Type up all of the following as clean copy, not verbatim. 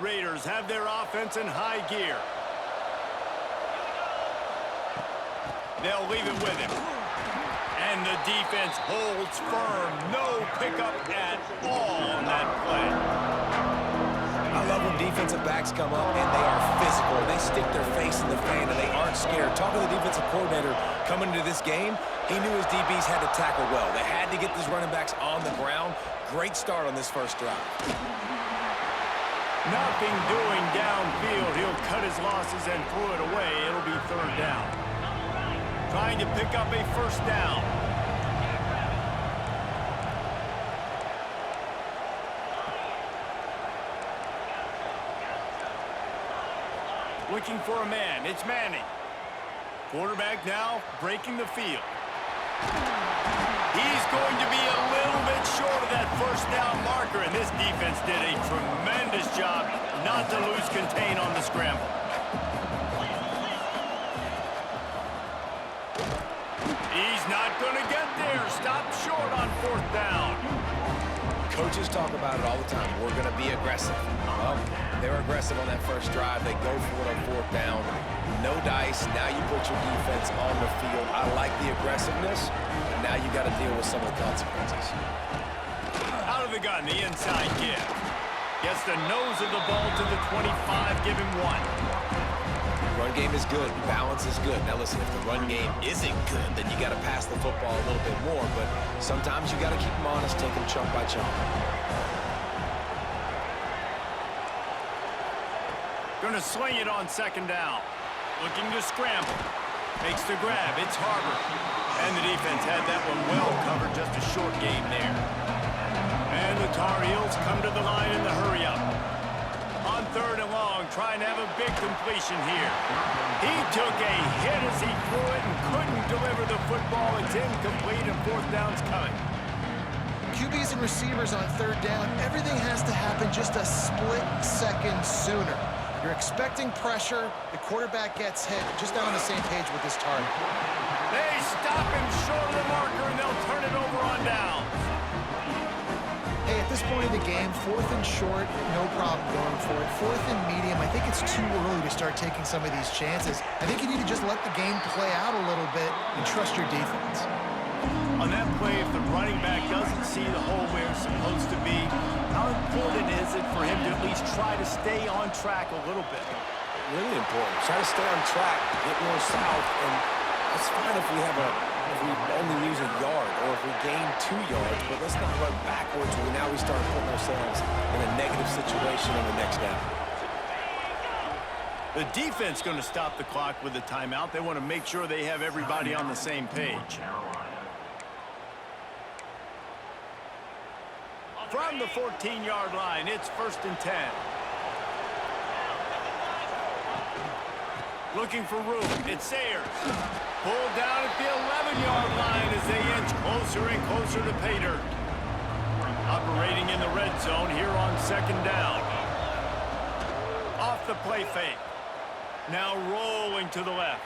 Raiders have their offense in high gear. They'll leave it with him. And the defense holds firm. No pickup at all on that play. I love when defensive backs come up and they are physical. They stick their face in the fan and they aren't scared. Talking to the defensive coordinator coming into this game, he knew his DBs had to tackle well. They had to get these running backs on the ground. Great start on this first drive. Nothing doing downfield. He'll cut his losses and throw it away. It'll be third down. Trying to pick up a first down. Looking for a man. It's Manning. Quarterback now breaking the field. He's going to be a little bit short of that first down marker, and this defense did a tremendous job not to lose contain on the scramble. He's not going to get there. Stop short on fourth down. Coaches talk about it all the time. We're going to be aggressive. Well, they're aggressive on that first drive. They go for it on fourth down. No dice. Now you put your defense on the field. I like the aggressiveness, but now you got to deal with some of the consequences. Out of the gun, the inside give. Gets the nose of the ball to the 25, give him one. Run game is good. Balance is good. Now listen, if the run game isn't good, then you got to pass the football a little bit more, but sometimes you got to keep them honest, take them chunk by chunk. Gonna sling it on second down. Looking to scramble. Makes the grab. It's Harbor. And the defense had that one well covered. Just a short game there. And the Tar Heels come to the line in the hurry-up. On third and long, trying to have a big completion here. He took a hit as he threw it and couldn't deliver the football. It's incomplete and fourth down's coming. QBs and receivers on third down, everything has to happen just a split second sooner. You're expecting pressure, the quarterback gets hit, just not on the same page with this target. They stop him short of the marker, and they'll turn it over on downs. Hey, at this point in the game, fourth and short, no problem going for it. Fourth and medium, I think it's too early to start taking some of these chances. I think you need to just let the game play out a little bit and trust your defense. On that play, if the running back doesn't see the hole where it's supposed to be, how important is it for him to at least try to stay on track a little bit? Really important. Try to stay on track, get more south, and it's fine if we only lose a yard or if we gain 2 yards, but let's not run backwards where now we start putting ourselves in a negative situation on the next down. The defense going to stop the clock with a timeout. They want to make sure they have everybody on the same page. From the 14-yard line, it's 1st and 10. Looking for room, it's Sayers. Pulled down at the 11-yard line as they inch closer and closer to pay dirt. Operating in the red zone here on second down. Off the play fake. Now rolling to the left.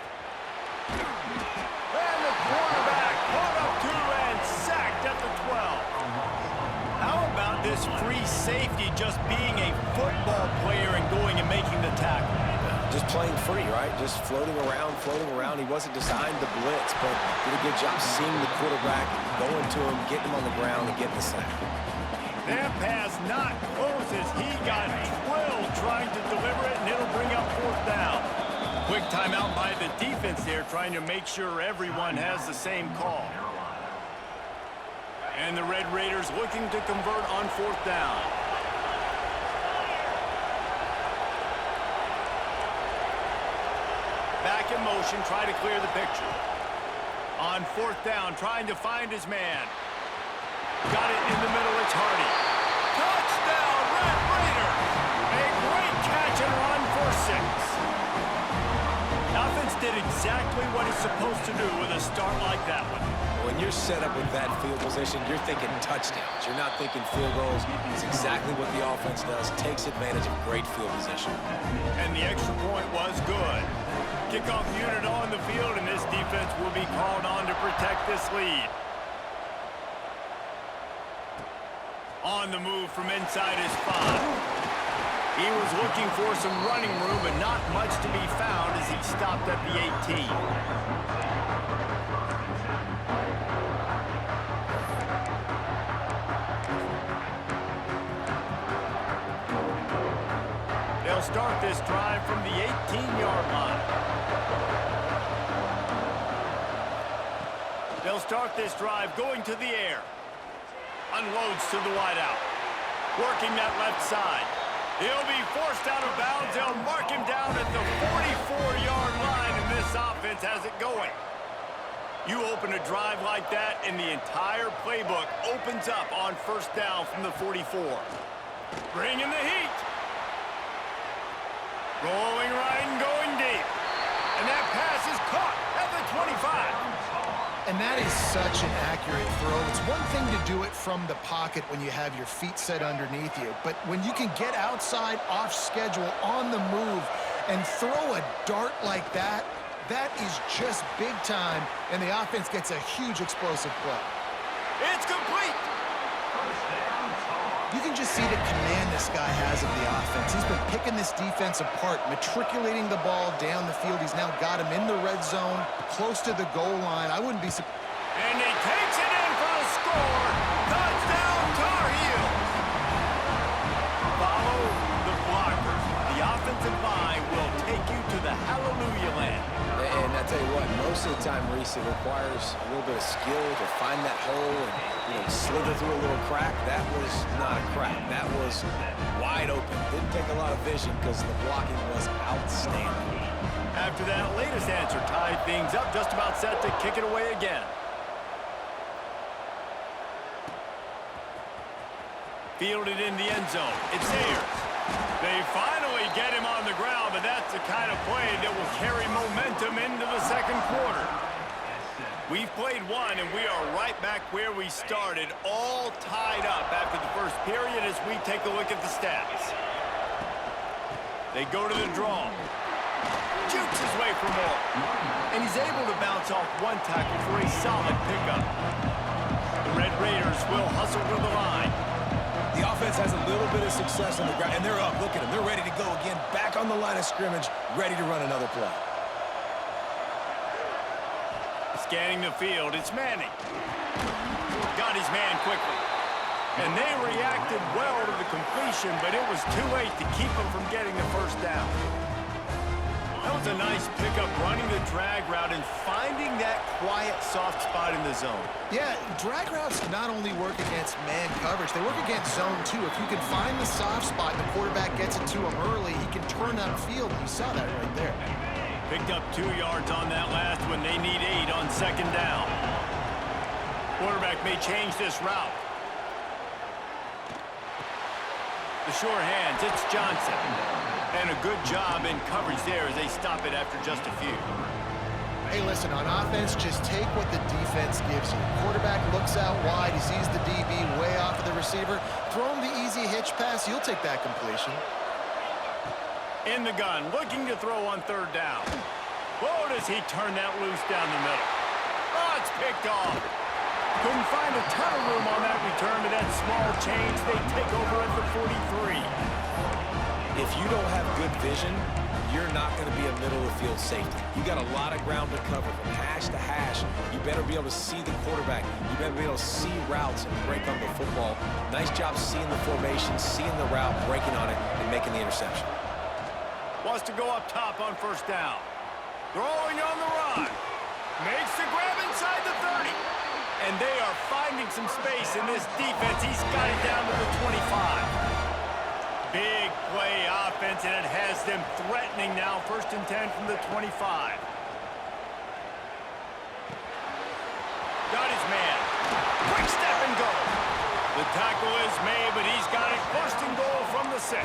And the quarterback caught up to and sacked at the 12. How about this free safety just being a football player and going and making the tackle? Just playing free, right? Just floating around, floating around. He wasn't designed to blitz, but did a good job seeing the quarterback, going to him, getting him on the ground, and getting the sack. That pass not close as he got twirled trying to deliver it, and it'll bring up fourth down. Quick timeout by the defense there, trying to make sure everyone has the same call. And the Red Raiders looking to convert on fourth down. Back in motion, try to clear the picture. On fourth down, trying to find his man. Got it in the middle, it's Hardy. Touchdown, Red Raiders! A great catch and run for 6. Offense did exactly what it's supposed to do with a start like that one. When you're set up with that field position, you're thinking touchdowns. You're not thinking field goals. It's exactly what the offense does. Takes advantage of great field position. And the extra point was good. Kickoff unit on the field, and this defense will be called on to protect this lead. On the move from inside his 5. He was looking for some running room, but not much to be found as he stopped at the 18. They'll start this drive from the 18-yard line. They'll start this drive going to the air. Unloads to the wideout. Working that left side. He'll be forced out of bounds. They'll mark him down at the 44-yard line, and this offense has it going. You open a drive like that, and the entire playbook opens up on first down from the 44. Bringing the heat. Rolling right and going deep. And that pass is caught at the 25. And that is such an accurate throw. It's one thing to do it from the pocket when you have your feet set underneath you, but when you can get outside, off schedule, on the move, and throw a dart like that, that is just big time, and the offense gets a huge explosive play. It's complete. You can just see the command this guy has of the offense. He's been picking this defense apart, matriculating the ball down the field. He's now got him in the red zone, close to the goal line. I wouldn't be surprised. And he takes it in for the score. Touchdown, Tar Heels. Follow the blockers. The offensive line will take you to the hallelujah land. And I tell you what, most of the time, Reese, it requires a little bit of skill to find that hole and slither through a little crack. That was not a crack. That was wide open. Didn't take a lot of vision because the blocking was outstanding. After that latest answer tied things up, just about set to kick it away again. Fielded in the end zone. It's theirs. They finally get him on the ground, but that's the kind of play that will carry momentum into the second quarter. We've played one, and we are right back where we started, all tied up after the first period as we take a look at the stats. They go to the draw. Jukes his way for more. And he's able to bounce off one tackle for a solid pickup. The Red Raiders will hustle to the line. The offense has a little bit of success on the ground, and they're up. Look at them. They're ready to go again, back on the line of scrimmage, ready to run another play. Scanning the field, it's Manning. Got his man quickly. And they reacted well to the completion, but it was too late to keep them from getting the first down. That was a nice pickup, running the drag route and finding that quiet, soft spot in the zone. Yeah, drag routes not only work against man coverage, they work against zone too. If you can find the soft spot, the quarterback gets it to him early, he can turn upfield. You saw that right there. Picked up 2 yards on that last one. They need 8 on second down. Quarterback may change this route. The sure hands, it's Johnson. And a good job in coverage there as they stop it after just a few. Hey, listen, on offense, just take what the defense gives you. Quarterback looks out wide, he sees the DB way off of the receiver. Throw him the easy hitch pass, you'll take that completion. In the gun, looking to throw on third down. Whoa, does he turn that loose down the middle. Oh, it's picked off. Couldn't find a ton of room on that return to that small change. They take over at the 43. If you don't have good vision, you're not going to be a middle-of-the-field safety. You got a lot of ground to cover from hash to hash. You better be able to see the quarterback. You better be able to see routes and break on the football. Nice job seeing the formation, seeing the route, breaking on it, and making the interception. Wants to go up top on first down. Throwing on the run. Makes the grab inside the 30. And they are finding some space in this defense. He's got it down to the 25. Big play offense, and it has them threatening now. First and 10 from the 25. Got his man. Quick step and go. The tackle is made, but he's got it first and goal from the 6.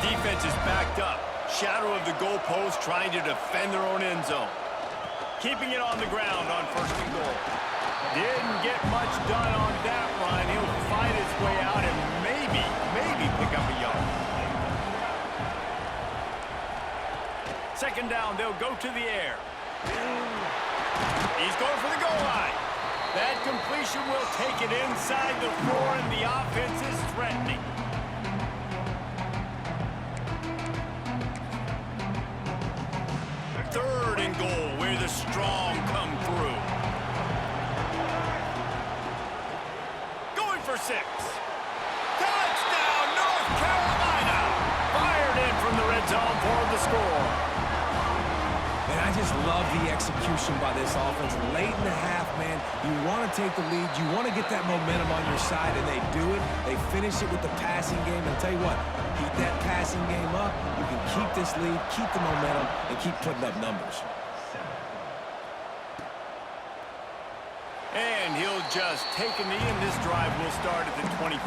Defense is backed up. Shadow of the goalpost, trying to defend their own end zone. Keeping it on the ground on first and goal. Didn't get much done on that run. He'll fight his way out and maybe pick up a yard. Second down, they'll go to the air. He's going for the goal line. That completion will take it inside the 4, and the offense is threatening. and goal where the strong come through. Going for 6. Touchdown, North Carolina! Fired in from the red zone for the score. And I just love the execution by this offense. Late in the half, man, you want to take the lead. You want to get that momentum on your side, and they do it. They finish it with the passing game. And I'll tell you what, keep that passing game up. You can keep this lead, keep the momentum, and keep putting up numbers. And he'll just take a knee, and this drive will start at the 25.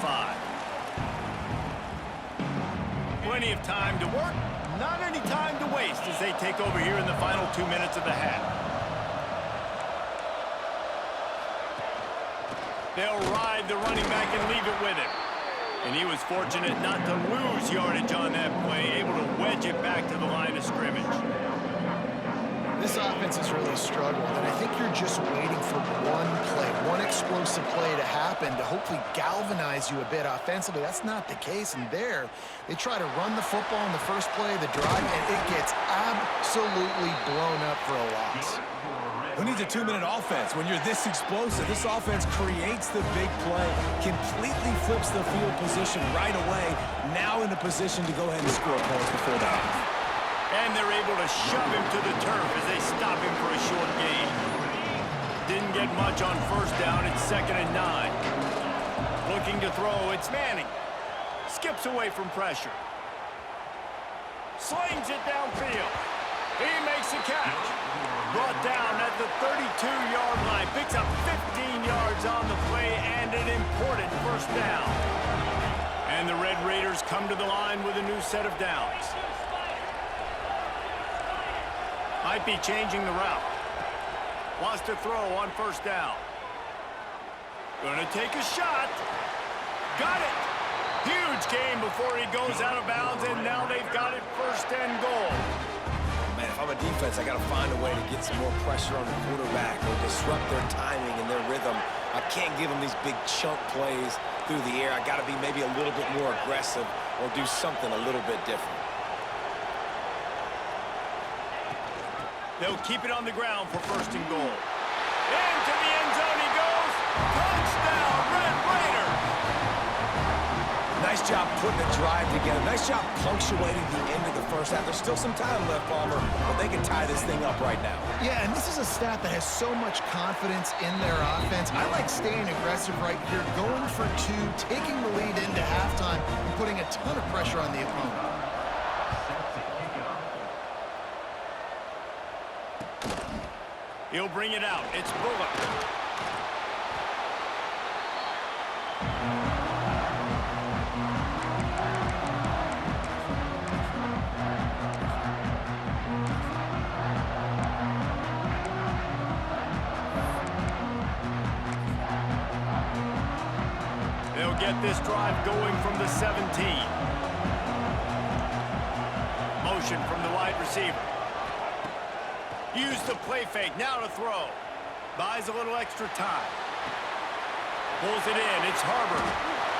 Plenty of time to work. Not any time to waste as they take over here in the final 2 minutes of the half. They'll ride the running back and leave it with him. And he was fortunate not to lose yardage on that play, able to wedge it back to the line of scrimmage. This offense has really struggled, and I think you're just waiting for one play, one explosive play to happen to hopefully galvanize you a bit offensively. That's not the case, and there, they try to run the football in the first play of the drive, and it gets absolutely blown up for a loss. Who needs a 2-minute offense when you're this explosive? This offense creates the big play, completely flips the field position right away, now in a position to go ahead and score points before the half. And they're able to shove him to the turf as they stop him for a short gain. Didn't get much on first down. It's 2nd and 9. Looking to throw. It's Manning. Skips away from pressure. Slings it downfield. He makes a catch. Brought down at the 32-yard line. Picks up 15 yards on the play and an important first down. And the Red Raiders come to the line with a new set of downs. Might be changing the route. Wants to throw on first down. Gonna take a shot. Got it. Huge gain before he goes out of bounds, and now they've got it 1st and goal. Man, if I'm a defense, I got to find a way to get some more pressure on the quarterback or disrupt their timing and their rhythm. I can't give them these big chunk plays through the air. I got to be maybe a little bit more aggressive or do something a little bit different. They'll keep it on the ground for 1st and goal. Into the end zone he goes. Touchdown, Red Raiders! Nice job putting the drive together. Nice job punctuating the end of the first half. There's still some time left, Palmer, but they can tie this thing up right now. Yeah, and this is a staff that has so much confidence in their offense. I like staying aggressive right here, going for 2, taking the lead into halftime, and putting a ton of pressure on the opponent. He'll bring it out. It's Bullock. They'll get this drive going from the 17. Motion from the wide receiver. Use the play fake, now to throw. Buys a little extra time. Pulls it in, it's Harbor.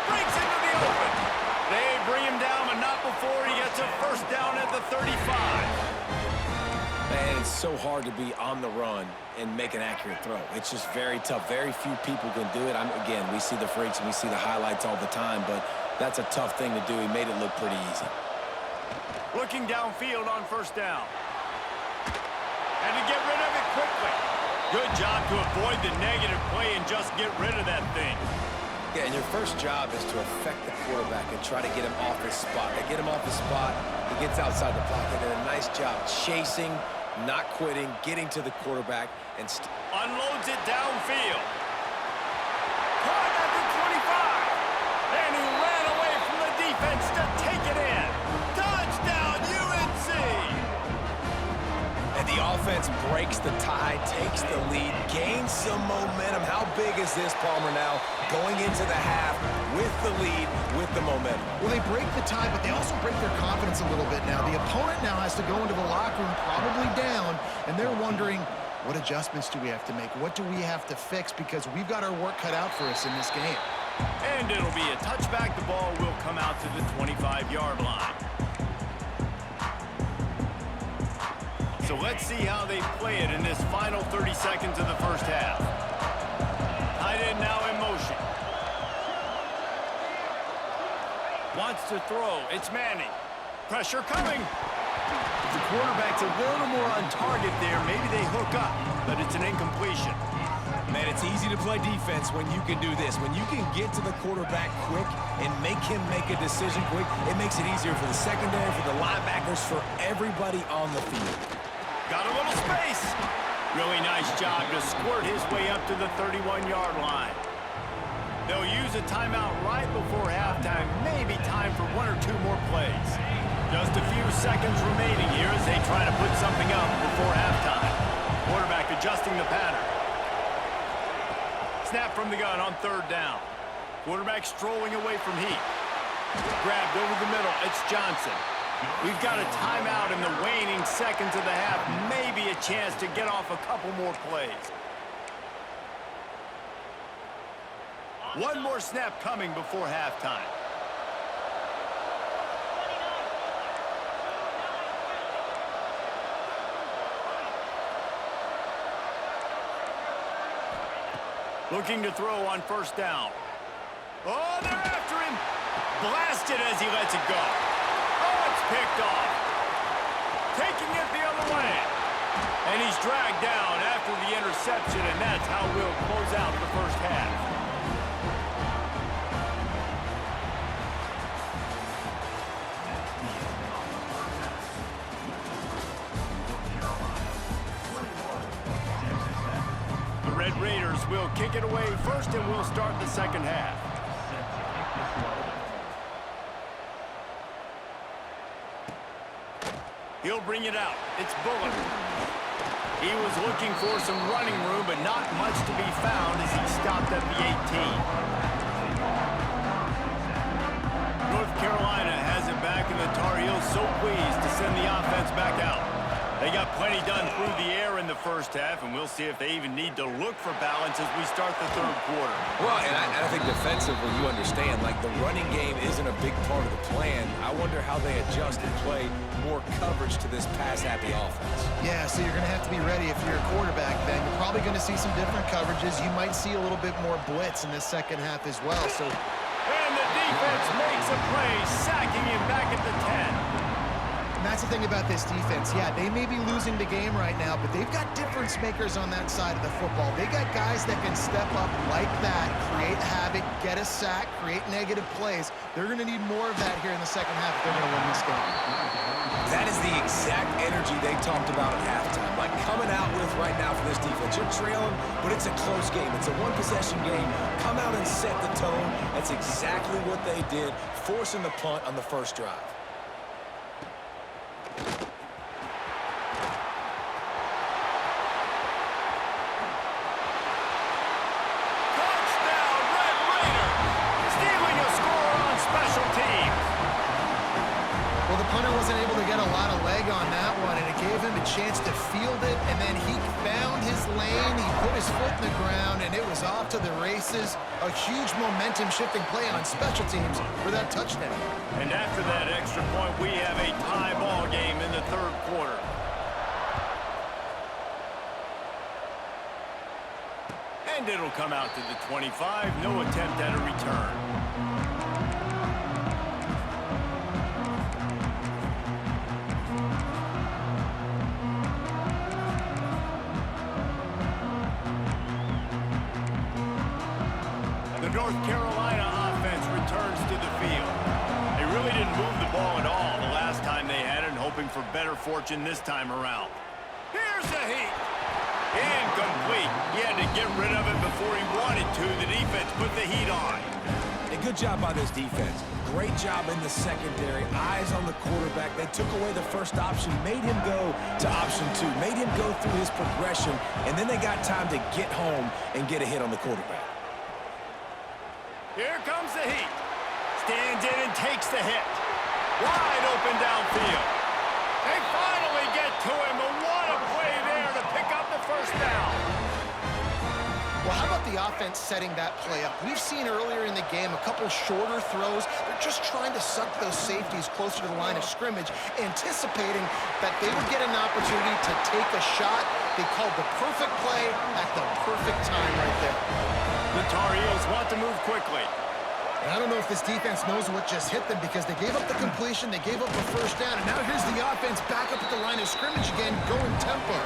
Breaks into the open. They bring him down, but not before he gets a 1st down at the 35. Man, it's so hard to be on the run and make an accurate throw. It's just very tough. Very few people can do it. Again, we see the freaks and we see the highlights all the time, but that's a tough thing to do. He made it look pretty easy. Looking downfield on 1st down. And to get rid of it quickly. Good job to avoid the negative play and just get rid of that thing. Yeah, and your first job is to affect the quarterback and try to get him off his spot. They get him off his spot, he gets outside the pocket, and a nice job chasing, not quitting, getting to the quarterback, and unloads it downfield. Caught at the 25. And he ran away from the defense to take it in. Touchdown, UNC! And the offense breaks the tie, takes the lead, gains some momentum. How big is this, Palmer, now? Going into the half with the lead, with the momentum. Well, they break the tie, but they also break their confidence a little bit now. The opponent now has to go into the locker room, probably down, and they're wondering, what adjustments do we have to make? What do we have to fix? Because we've got our work cut out for us in this game. And it'll be a touchback. The ball will come out to the 25-yard line. So let's see how they play it in this final 30 seconds of the first half. Tight end now in motion. Wants to throw. It's Manning. Pressure coming. The quarterback's a little more on target there. Maybe they hook up, but it's an incompletion. Man, it's easy to play defense when you can do this. When you can get to the quarterback quick and make him make a decision quick, it makes it easier for the secondary, for the linebackers, for everybody on the field. Got a little space. Really nice job to squirt his way up to the 31-yard line. They'll use a timeout right before halftime. Maybe time for one or two more plays. Just a few seconds remaining here as they try to put something up before halftime. Quarterback adjusting the pattern. Snap from the gun on third down. Quarterback strolling away from Heath. Grabbed over the middle. It's Johnson. We've got a timeout in the waning seconds of the half. Maybe a chance to get off a couple more plays. One more snap coming before halftime. Looking to throw on first down. Oh, they're after him. Blasted as he lets it go. Oh, it's picked off. Taking it the other way. And he's dragged down after the interception, and that's how we'll close out the first half. Red Raiders will kick it away first, and we'll start the second half. He'll bring it out. It's Bullock. He was looking for some running room, but not much to be found as he stopped at the 18. North Carolina has it back, and the Tar Heels so pleased to send the offense back out. They got plenty done through the air in the first half, and we'll see if they even need to look for balance as we start the third quarter. Well, and I think defensively, you understand, like the running game isn't a big part of the plan. I wonder how they adjust and play more coverage to this pass-happy offense. Yeah, so you're going to have to be ready if you're a quarterback then. You're probably going to see some different coverages. You might see a little bit more blitz in this second half as well. So, and the defense makes a play, sacking him back at the 10. And that's the thing about this defense. Yeah, they may be losing the game right now, but they've got difference makers on that side of the football. They got guys that can step up like that, create havoc, get a sack, create negative plays. They're going to need more of that here in the second half if they're going to win this game. That is the exact energy they talked about at halftime. Like coming out with right now for this defense. You're trailing, but it's a close game. It's a one-possession game. Come out and set the tone. That's exactly what they did, forcing the punt on the first drive. Wasn't able to get a lot of leg on that one, and it gave him a chance to field it, and then he found his lane, he put his foot in the ground, and it was off to the races. A huge momentum-shifting play on special teams for that touchdown. And after that extra point, we have a tie ball game in the third quarter. And it'll come out to the 25, no attempt at a return. North Carolina offense returns to the field. They really didn't move the ball at all the last time they had it, and hoping for better fortune this time around. Here's the Heat. Incomplete. He had to get rid of it before he wanted to. The defense put the heat on. A good job by this defense. Great job in the secondary. Eyes on the quarterback. They took away the first option, made him go to option 2, made him go through his progression, and then they got time to get home and get a hit on the quarterback. Here comes the Heat. Stands in and takes the hit. Wide open downfield. They finally get to him, and what a play there to pick up the first down. Well, how about the offense setting that play up? We've seen earlier in the game a couple shorter throws. They're just trying to suck those safeties closer to the line of scrimmage, anticipating that they would get an opportunity to take a shot. They called the perfect play at the perfect time right there. The Tar Heels want to move quickly. And I don't know if this defense knows what just hit them because they gave up the completion, they gave up the first down, and now here's the offense back up at the line of scrimmage again, going tempo.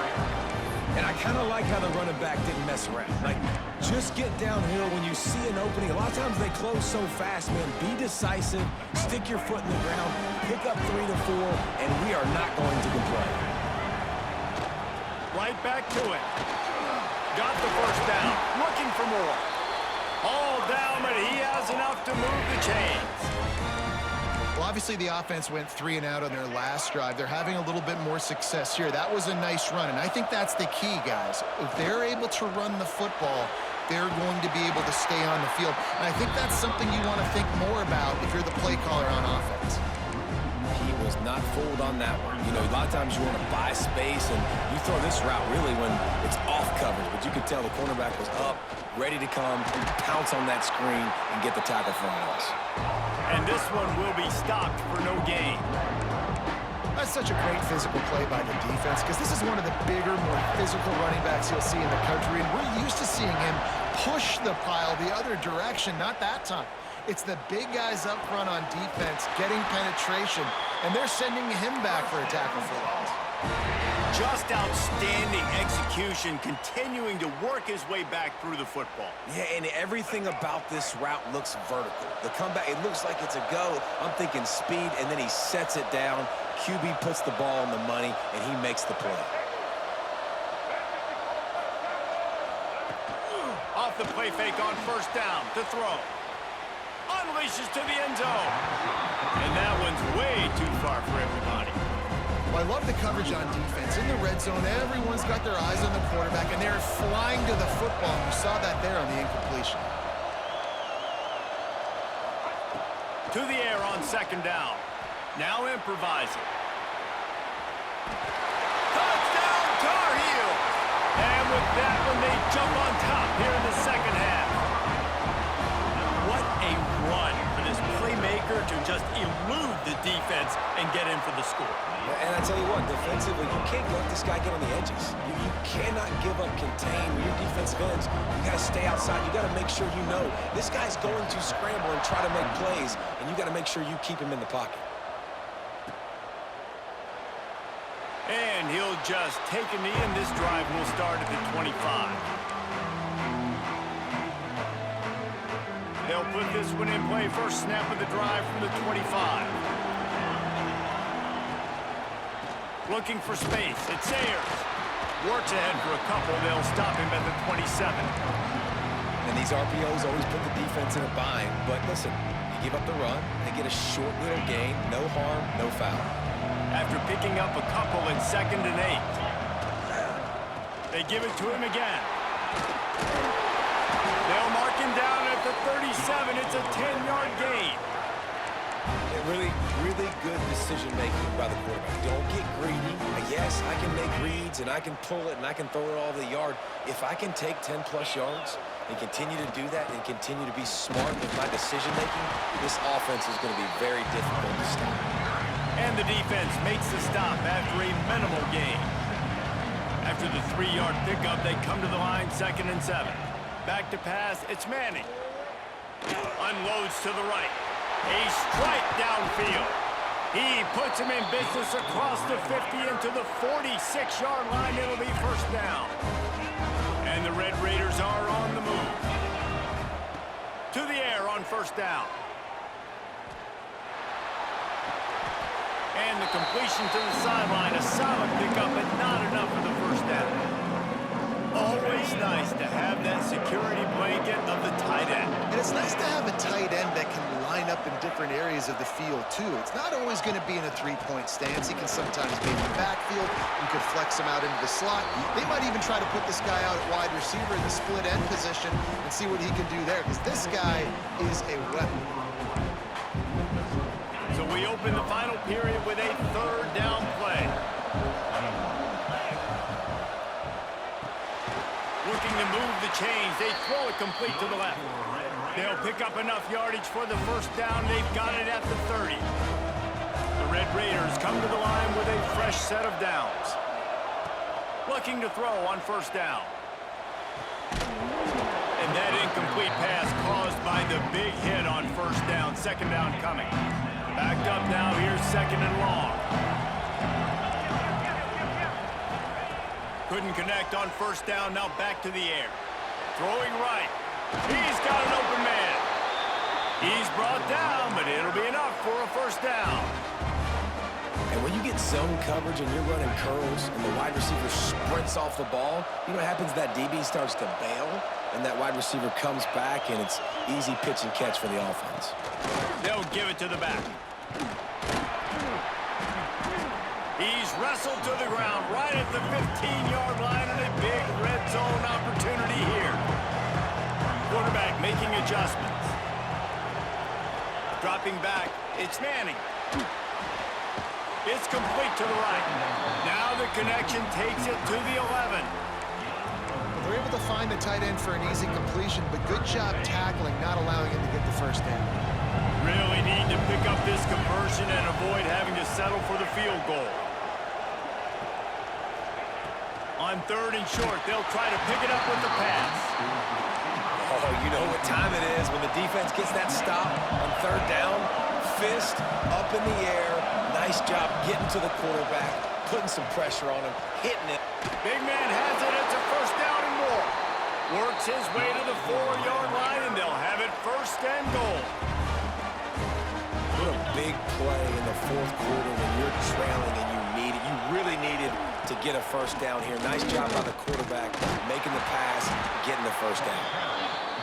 And I kind of like how the running back didn't mess around. Like, just get downhill when you see an opening. A lot of times they close so fast, man. Be decisive, stick your foot in the ground, pick up 3 to 4, and we are not going to complain. Right back to it. Got the first down. Looking for more. All down, but he has enough to move the chains. Well, obviously the offense went 3 and out on their last drive. They're having a little bit more success here. That was a nice run, and I think that's the key, guys. If they're able to run the football, they're going to be able to stay on the field. And I think that's something you want to think more about if you're the play caller on offense. He was not fooled on that one. You know, a lot of times you want to buy space, and you throw this route really when it's off coverage. But you could tell the cornerback was up, ready to come, pounce on that screen, and get the tackle for a loss. And this one will be stopped for no gain. That's such a great physical play by the defense because this is one of the bigger, more physical running backs you'll see in the country, and we're used to seeing him push the pile the other direction, not that time. It's the big guys up front on defense getting penetration, and they're sending him back for a tackle for loss. Just outstanding execution, continuing to work his way back through the football. Yeah, and everything about this route looks vertical. The comeback, it looks like it's a go. I'm thinking speed, and then he sets it down. QB puts the ball on the money, and he makes the play. Off the play fake on first down to throw. Unleashes to the end zone. And that one's way too far for everybody. Well, I love the coverage on defense. In the red zone, everyone's got their eyes on the quarterback, and they're flying to the football. You saw that there on the incompletion. To the air on second down. Now improvising. Touchdown, Tar Heels! And with that one, they jump on top here in the second half. What a run for this playmaker to just elude the defense and get in for the score. And I tell you what, defensively, you can't let this guy get on the edges. You cannot give up contain. When your defensive ends, you got to stay outside. You got to make sure you know this guy's going to scramble and try to make plays, and you got to make sure you keep him in the pocket. And he'll just take a knee, and this drive will start at the 25. They'll put this one in play. First snap of the drive from the 25. Looking for space. It's Ayers. Works ahead for a couple. They'll stop him at the 27. And these RPOs always put the defense in a bind. But listen, you give up the run, they get a short little gain. No harm, no foul. After picking up a couple in 2nd and 8. They give it to him again. They'll mark him down at the 37. It's a 10-yard gain. Really, really good decision-making by the quarterback. Don't get greedy. Yes, I can make reads, and I can pull it, and I can throw it all over the yard. If I can take 10-plus yards and continue to do that and continue to be smart with my decision-making, this offense is going to be very difficult to stop. And the defense makes the stop after a minimal gain. After the 3-yard pickup, they come to the line, 2nd and 7. Back to pass, it's Manning. Unloads to the right. A strike downfield. He puts him in business across the 50 into the 46-yard line. It'll be first down. And the Red Raiders are on the move. To the air on first down. And the completion to the sideline. A solid pickup, but not enough for the first down. Always nice to have that security blanket of the tight end. And it's nice to have a tight end that can line up in different areas of the field, too. It's not always going to be in a three-point stance. He can sometimes be in the backfield. You could flex him out into the slot. They might even try to put this guy out at wide receiver in the split end position and see what he can do there, because this guy is a weapon. So we open the final period with a third down play. Looking to move the the change. They throw it complete to the left. They'll pick up enough yardage for the first down. They've got it at the 30. The Red Raiders come to the line with a fresh set of downs. Looking to throw on first down. And that incomplete pass caused by the big hit on first down. Second down coming. Backed up now. Here's second and long. Couldn't connect on first down. Now back to the air. Throwing right. He's got an open man. He's brought down, but it'll be enough for a first down. And when you get zone coverage and you're running curls and the wide receiver sprints off the ball, you know what happens? That DB starts to bail, and that wide receiver comes back, and it's easy pitch and catch for the offense. They'll give it to the back. He's wrestled to the ground right at the 15-yard line, and a big red zone opportunity here. Quarterback making adjustments. Dropping back, it's Manning. It's complete to the right. Now the connection takes it to the 11. They're able to find the tight end for an easy completion, but good job tackling, not allowing him to get the first down. Really need to pick up this conversion and avoid having to settle for the field goal. On third and short, they'll try to pick it up with the pass. Oh, you know what time it is when the defense gets that stop on third down. Fist up in the air. Nice job getting to the quarterback, putting some pressure on him, hitting it. Big man has it. It's a first down and more. Works his way to the 4-yard line, and they'll have it first and goal. What a big play in the fourth quarter when you're trailing and you need it. You really needed to get a first down here. Nice job by the quarterback, making the pass, getting the first down.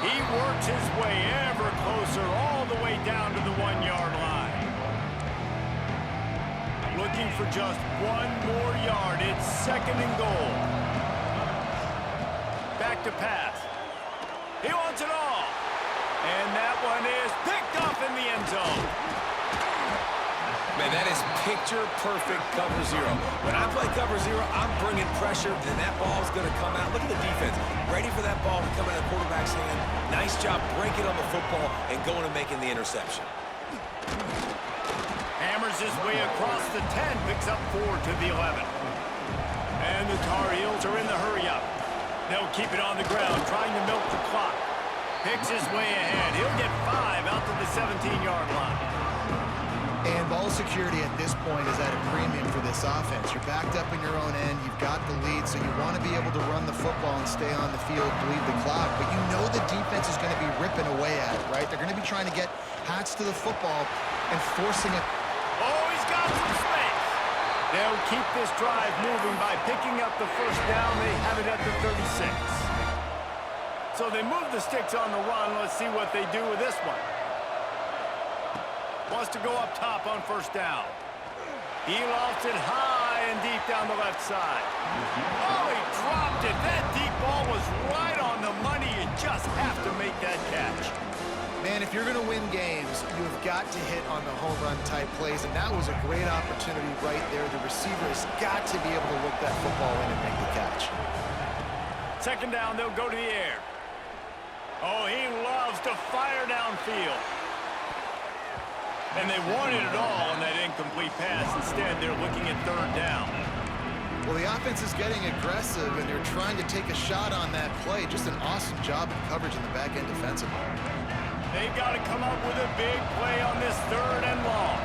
He works his way ever closer all the way down to the 1-yard line. Looking for just one more yard. It's second and goal. Back to pass. He wants it all. And that one is picked off in the end zone. Man, that is picture-perfect cover zero. When I play cover zero, I'm bringing pressure, and that ball's going to come out. Look at the defense. Ready for that ball to come out of the quarterback's hand. Nice job breaking on the football and going and making the interception. Hammers his way across the 10, picks up 4 to the 11. And the Tar Heels are in the hurry-up. They'll keep it on the ground, trying to milk the clock. Picks his way ahead. He'll get 5 out to the 17-yard line. And ball security at this point is at a premium for this offense. You're backed up in your own end. You've got the lead, so you want to be able to run the football and stay on the field, bleed the clock. But you know the defense is going to be ripping away at it, right? They're going to be trying to get Hats to the football and forcing it. Oh, he's got some space. They'll keep this drive moving by picking up the first down. They have it at the 36. So they move the sticks on the run. Let's see what they do with this one. Wants to go up top on first down. He lofts it high and deep down the left side. Oh, he dropped it. That deep ball was right on the money. You just have to make that catch. Man, if you're going to win games, you've got to hit on the home run type plays, and that was a great opportunity right there. The receiver has got to be able to look that football in and make the catch. Second down, they'll go to the air. Oh, he loves to fire downfield. And they wanted it all on that incomplete pass. Instead, they're looking at third down. Well, the offense is getting aggressive, and they're trying to take a shot on that play. Just an awesome job of coverage in the back end defensively. They've got to come up with a big play on this third and long.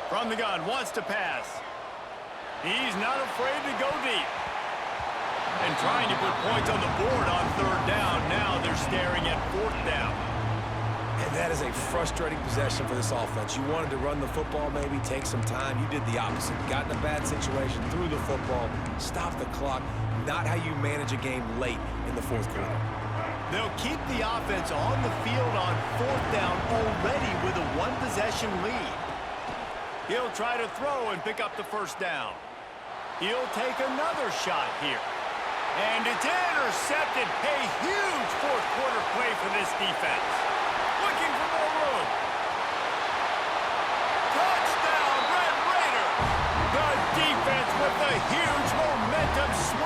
From the gun, wants to pass. He's not afraid to go deep. And trying to put points on the board on third down. Now they're staring at fourth down. And that is a frustrating possession for this offense. You wanted to run the football, maybe take some time. You did the opposite. Got in a bad situation, threw the football, stopped the clock. Not how you manage a game late in the fourth quarter. They'll keep the offense on the field on fourth down already with a one-possession lead. He'll try to throw and pick up the first down. He'll take another shot here. And it's intercepted. A huge fourth quarter play for this defense. Looking for more room. Touchdown, Red Raiders! The defense with the huge momentum swing.